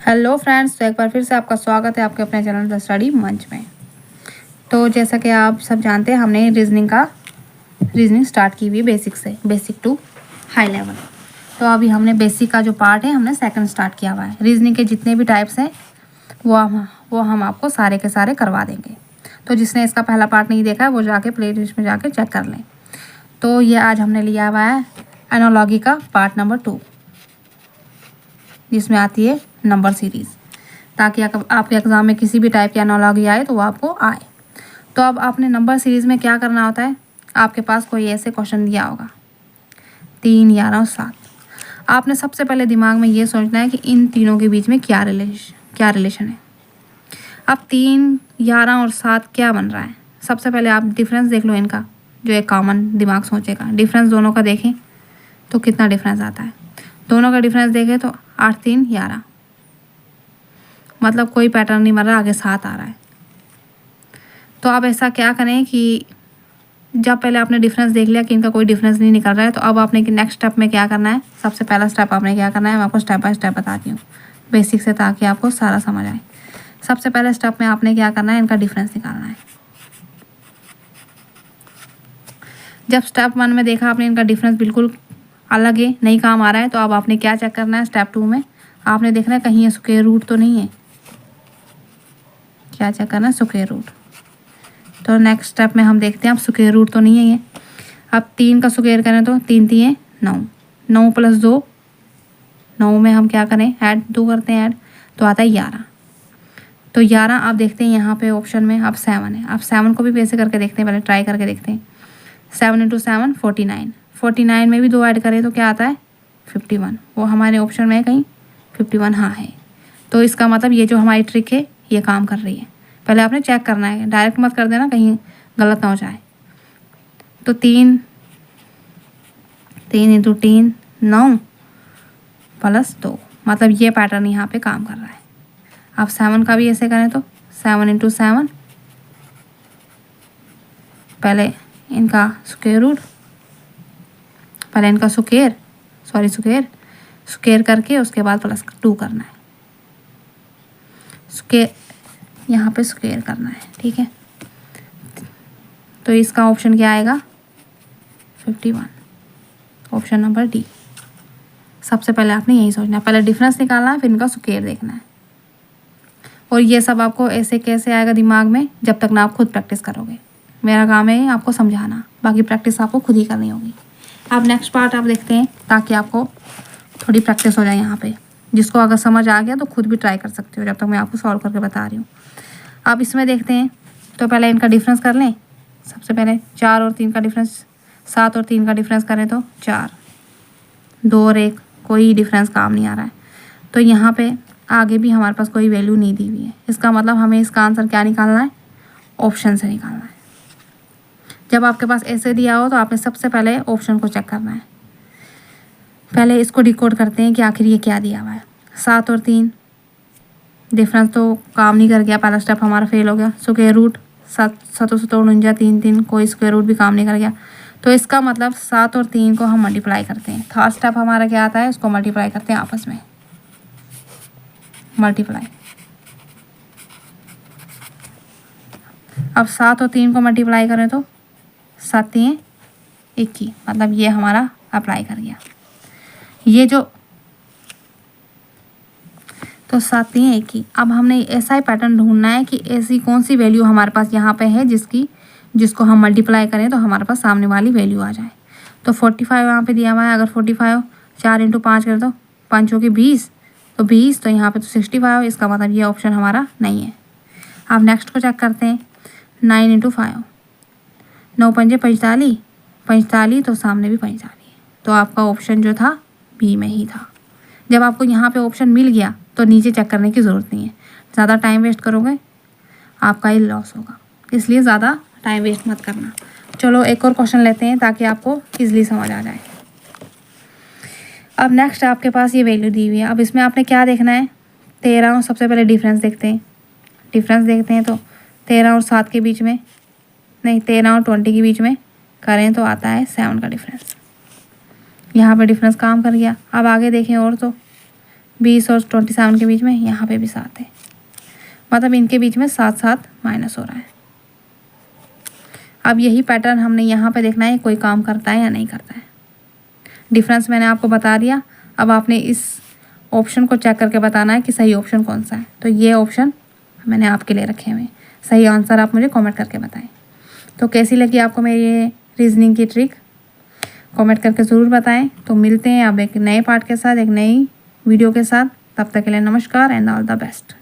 Hello friends, तो एक बार फिर से आपका स्वागत है आपके अपने चैनल द स्टडी मंच में। तो जैसा कि आप सब जानते हैं, हमने रीजनिंग स्टार्ट की हुई है बेसिक से, बेसिक टू हाई लेवल। तो अभी हमने बेसिक का जो पार्ट है हमने सेकंड स्टार्ट किया हुआ है। रीजनिंग के जितने भी टाइप्स हैं वो हम आपको सारे के सारे करवा देंगे। तो जिसने इसका पहला पार्ट नहीं देखा है वो जाके प्ले लिस्ट में जाके चेक कर लें। तो ये आज हमने लिया हुआ है एनालॉजी का पार्ट नंबर 2, जिसमें आती है नंबर सीरीज़, ताकि आपके एग्ज़ाम में किसी भी टाइप की एनालॉजी आए तो वो आपको आए। तो अब आपने नंबर सीरीज़ में क्या करना होता है, आपके पास कोई ऐसे क्वेश्चन दिया होगा 3, 11 और 7। आपने सबसे पहले दिमाग में ये सोचना है कि इन तीनों के बीच में क्या रिलेशन है। अब 3, 11 और 7 क्या बन रहा है, सबसे पहले आप डिफरेंस देख लो इनका, जो एक कॉमन दिमाग सोचेगा। डिफरेंस दोनों का देखें तो कितना डिफरेंस आता है। दोनों का डिफरेंस देखें तो 8, 3, 11, मतलब कोई पैटर्न नहीं बन रहा, आगे 7 आ रहा है। तो आप ऐसा क्या करें कि जब पहले आपने डिफरेंस देख लिया कि इनका कोई डिफरेंस नहीं निकल रहा है, तो अब आपने नेक्स्ट स्टेप में क्या करना है, सबसे पहला स्टेप आपने क्या करना है, मैं आपको स्टेप बाय स्टेप बताती हूँ बेसिक से, ताकि आपको सारा समझ आए। सबसे पहले स्टेप में आपने क्या करना है, इनका डिफरेंस निकालना है। जब स्टेप 1 में देखा आपने इनका डिफरेंस बिल्कुल अलग है, नहीं काम आ रहा है, तो अब आपने क्या चेक करना है, स्टेप 2 में आपने देखना है कहीं स्क्वायर रूट तो नहीं है। क्या चेक करना है, स्क्वायर रूट। तो नेक्स्ट स्टेप में हम देखते हैं अब स्क्वायर रूट तो नहीं है ये। अब 3 का स्क्वायर करें तो 3 3 9, 9 + 2, 9 में हम क्या करें, ऐड 2 करते हैं, ऐड तो आता है 11। तो 11 आप देखते हैं यहाँ पे ऑप्शन में अब 7 है। अब 7 को भी वैसे करके देखते हैं, पहले ट्राई करके देखते हैं। 7 × 7 49, 49 में भी 2 ऐड करें तो क्या आता है 51। वो हमारे ऑप्शन में है कहीं 51, हाँ है। तो इसका मतलब ये जो हमारी ट्रिक है ये काम कर रही है। पहले आपने चेक करना है, डायरेक्ट मत कर देना कहीं गलत ना हो जाए। तो 3 × 3 9 + 2, मतलब ये पैटर्न यहाँ पे काम कर रहा है। आप 7 का भी ऐसे करें तो 7 × 7, पहले इनका स्क्वायर रूट, पहले इनका स्क्वायर करके उसके बाद +2 करना है। स्क्वायर यहाँ पे स्क्वायर करना है, ठीक है। तो इसका ऑप्शन क्या आएगा 51, ऑप्शन नंबर डी। सबसे पहले आपने यही सोचना है, पहले डिफरेंस निकालना है, फिर इनका स्क्वायर देखना है। और ये सब आपको ऐसे कैसे आएगा दिमाग में, जब तक ना आप खुद प्रैक्टिस करोगे। मेरा काम है आपको समझाना, बाकी प्रैक्टिस आपको खुद ही करनी होगी। अब नेक्स्ट पार्ट आप देखते हैं, ताकि आपको थोड़ी प्रैक्टिस हो जाए यहाँ पे। जिसको अगर समझ आ गया तो खुद भी ट्राई कर सकते हो, जब तक मैं आपको सॉल्व करके बता रही हूँ। अब इसमें देखते हैं, तो पहले इनका डिफरेंस कर लें। सबसे पहले 4 और 3 का डिफरेंस, 7 और 3 का डिफरेंस करें तो 4, 2 और 1, कोई डिफरेंस काम नहीं आ रहा है। तो यहाँ पे आगे भी हमारे पास कोई वैल्यू नहीं दी हुई है। इसका मतलब हमें इसका आंसर क्या निकालना है, ऑप्शन से निकालना है। जब आपके पास ऐसे दिया हो तो आपने सबसे पहले ऑप्शन को चेक करना है। पहले इसको डिकोड करते हैं कि आखिर ये क्या दिया हुआ है। 7 और 3 डिफरेंस तो काम नहीं कर गया, पहला स्टेप हमारा फेल हो गया। स्क्वायर रूट 7 7 49 3 3, कोई स्क्वायर रूट भी काम नहीं कर गया। तो इसका मतलब 7 और 3 को हम मल्टीप्लाई करते हैं। थर्ड स्टेप हमारा क्या आता है, इसको मल्टीप्लाई करते हैं आपस में, मल्टीप्लाई। अब 7 और 3 को मल्टीप्लाई करें तो 7 3 21, मतलब ये हमारा अप्लाई कर गया। ये जो तो 7 3 21। अब हमने ऐसा ही पैटर्न ढूंढना है कि ऐसी कौन सी वैल्यू हमारे पास यहाँ पे है जिसको हम मल्टीप्लाई करें तो हमारे पास सामने वाली वैल्यू आ जाए। तो 45 यहाँ पे दिया हुआ है। अगर 45 4 × 5 कर दो, 5 × 20, तो 20, तो यहाँ पे तो 65। इसका मतलब ये ऑप्शन हमारा नहीं है। अब नेक्स्ट को चेक करते हैं। 9 × 5, 9 पंजे 45, 45, तो सामने भी 45। तो आपका ऑप्शन जो था बी में ही था। जब आपको यहाँ पे ऑप्शन मिल गया तो नीचे चेक करने की ज़रूरत नहीं है। ज़्यादा टाइम वेस्ट करोगे आपका ही लॉस होगा, इसलिए ज़्यादा टाइम वेस्ट मत करना। चलो एक और क्वेश्चन लेते हैं ताकि आपको ईजिली समझ आ जाए। अब नेक्स्ट आपके पास ये वैल्यू दी हुई है। अब इसमें आपने क्या देखना है, 13, सबसे पहले डिफरेंस देखते हैं। डिफरेंस देखते हैं तो 13 और 7 के बीच में, नहीं 13 और 20 के बीच में करें तो आता है 7 का डिफरेंस। यहाँ पे डिफरेंस काम कर गया। अब आगे देखें और तो 20 और 27 के बीच में, यहाँ पे भी 7 है, मतलब इनके बीच में 7 7 माइनस हो रहा है। अब यही पैटर्न हमने यहाँ पे देखना है कोई काम करता है या नहीं करता है। डिफरेंस मैंने आपको बता दिया। अब आपने इस ऑप्शन को चेक करके बताना है कि सही ऑप्शन कौन सा है। तो ये ऑप्शन मैंने आपके लिए रखे हुए, सही आंसर आप मुझे कमेंट करके बताएं। तो कैसी लगी आपको मेरी रीजनिंग की ट्रिक, कमेंट करके ज़रूर बताएं। तो मिलते हैं अब एक नए पार्ट के साथ, एक नई वीडियो के साथ। तब तक के लिए नमस्कार एंड ऑल द बेस्ट।